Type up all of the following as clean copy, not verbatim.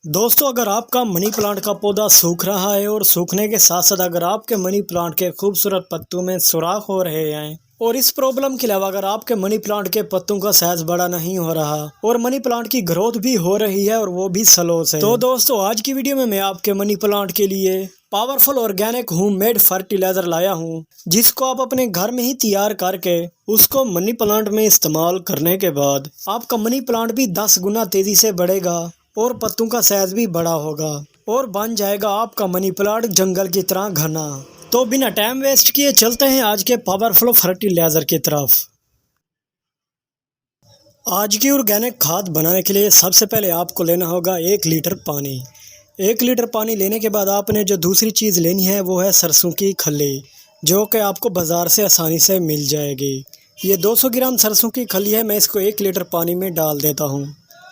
दोस्तों, अगर आपका मनी प्लांट का पौधा सूख रहा है और सूखने के साथ साथ अगर आपके मनी प्लांट के खूबसूरत पत्तों में सुराख हो रहे हैं और इस प्रॉब्लम के अलावा अगर आपके मनी प्लांट के पत्तों का साइज बड़ा नहीं हो रहा और मनी प्लांट की ग्रोथ भी हो रही है और वो भी स्लो से, तो दोस्तों आज की वीडियो में मैं आपके मनी प्लांट के लिए पावरफुल ऑर्गेनिक होममेड फर्टिलाइजर लाया हूँ, जिसको आप अपने घर में ही तैयार करके उसको मनी प्लांट में इस्तेमाल करने के बाद आपका मनी प्लांट भी 10 गुना तेजी से बढ़ेगा और पत्तों का साइज भी बड़ा होगा और बन जाएगा आपका मनी प्लांट जंगल की तरह घना। तो बिना टाइम वेस्ट किए चलते हैं आज के पावरफुल फर्टिलाइजर की तरफ। आज की ऑर्गेनिक खाद बनाने के लिए सबसे पहले आपको लेना होगा 1 लीटर पानी। 1 लीटर पानी लेने के बाद आपने जो दूसरी चीज़ लेनी है वो है सरसों की खली, जो कि आपको बाज़ार से आसानी से मिल जाएगी। ये 200 ग्राम सरसों की खली है। मैं इसको 1 लीटर पानी में डाल देता हूँ।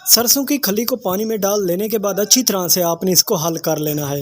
सरसों की खली को पानी में डाल देने के बाद अच्छी तरह से आपने इसको हल कर लेना है।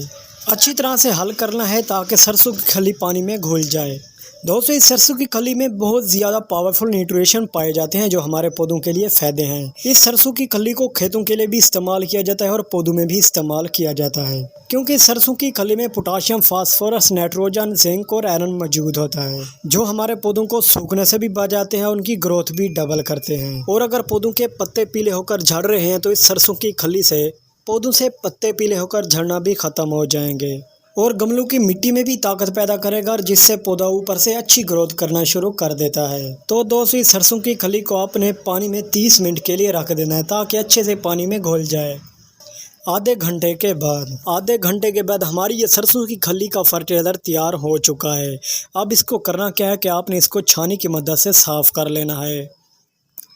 अच्छी तरह से हल करना है ताकि सरसों की खली पानी में घुल जाए। दोस्तों, इस सरसों की खली में बहुत ज़्यादा पावरफुल न्यूट्रिशन पाए जाते हैं जो हमारे पौधों के लिए फ़ायदे हैं। इस सरसों की खली को खेतों के लिए भी इस्तेमाल किया जाता है और पौधों में भी इस्तेमाल किया जाता है, क्योंकि सरसों की खली में पोटाशियम, फास्फोरस, नाइट्रोजन, जिंक और आयरन मौजूद होता है, जो हमारे पौधों को सूखने से भी बचाते हैं, उनकी ग्रोथ भी डबल करते हैं। और अगर पौधों के पत्ते पीले होकर झड़ रहे हैं तो इस सरसों की खली से पौधों से पत्ते पीले होकर झड़ना भी ख़त्म हो जाएंगे और गमलों की मिट्टी में भी ताकत पैदा करेगा, जिससे पौधा ऊपर से अच्छी ग्रोथ करना शुरू कर देता है। तो दोस्तों, इस सरसों की खली को आपने पानी में 30 मिनट के लिए रख देना है ताकि अच्छे से पानी में घुल जाए। आधे घंटे के बाद हमारी ये सरसों की खली का फर्टिलाइज़र तैयार हो चुका है। अब इसको करना क्या है कि आपने इसको छानी की मदद से साफ़ कर लेना है।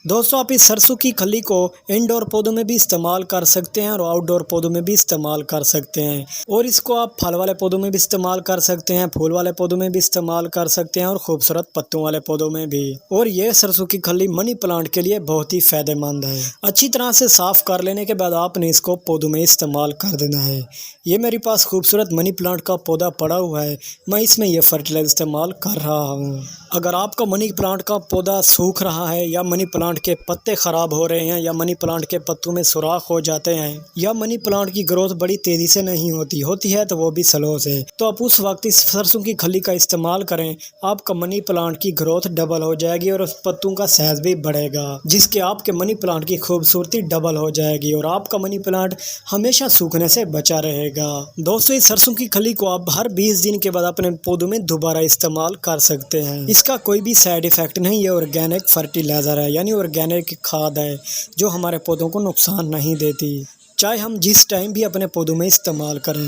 दोस्तों, आप इस सरसों की खली को इंडोर पौधों में भी इस्तेमाल कर सकते हैं और आउटडोर पौधों में भी इस्तेमाल कर सकते हैं। और इसको आप फल वाले पौधों में भी इस्तेमाल कर सकते हैं, फूल वाले पौधों में भी इस्तेमाल कर सकते हैं और खूबसूरत पत्तों वाले पौधों में भी। और ये सरसों की खली मनी प्लांट के लिए बहुत ही फायदेमंद है। अच्छी तरह से साफ़ कर लेने के बाद आपने इसको पौधों में इस्तेमाल कर देना है। ये मेरे पास खूबसूरत मनी प्लांट का पौधा पड़ा हुआ है, मैं इसमें यह फर्टिलाइजर इस्तेमाल कर रहा हूँ। अगर आपका मनी प्लांट का पौधा सूख रहा है या मनी प्लांट के पत्ते ख़राब हो रहे हैं या मनी प्लांट के पत्तों में सुराख हो जाते हैं या मनी प्लांट की ग्रोथ बड़ी तेज़ी से नहीं होती है तो वो भी स्लो से, तो आप उस वक्त इस सरसों की खली का इस्तेमाल करें। आपका मनी प्लांट की ग्रोथ डबल हो जाएगी और उस पत्तों का साइज भी बढ़ेगा, जिसके आपके मनी प्लांट की खूबसूरती डबल हो जाएगी और आपका मनी प्लांट हमेशा सूखने से बचा रहेगा। दोस्तों, इस सरसों की खली को आप हर 20 दिन के बाद अपने पौधों में दोबारा इस्तेमाल कर सकते हैं। इसका कोई भी साइड इफेक्ट नहीं। ये ऑर्गेनिक फर्टिलाइजर है, यानी ऑर्गेनिक खाद है जो हमारे पौधों को नुकसान नहीं देती, चाहे हम जिस टाइम भी अपने पौधों में इस्तेमाल करें।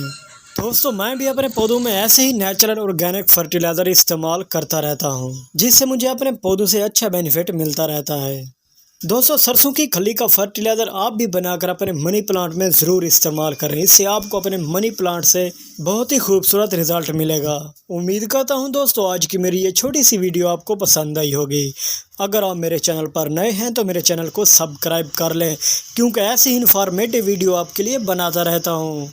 दोस्तों, मैं भी अपने पौधों में ऐसे ही नेचुरल ऑर्गेनिक फर्टिलाइजर इस्तेमाल करता रहता हूँ, जिससे मुझे अपने पौधों से अच्छा बेनिफिट मिलता रहता है। दोस्तों, सरसों की खली का फर्टिलाइज़र आप भी बनाकर अपने मनी प्लांट में ज़रूर इस्तेमाल करें। इससे आपको अपने मनी प्लांट से बहुत ही खूबसूरत रिजल्ट मिलेगा। उम्मीद करता हूं दोस्तों आज की मेरी ये छोटी सी वीडियो आपको पसंद आई होगी। अगर आप मेरे चैनल पर नए हैं तो मेरे चैनल को सब्सक्राइब कर लें, क्योंकि ऐसी ही इन्फॉर्मेटिव वीडियो आपके लिए बनाता रहता हूँ।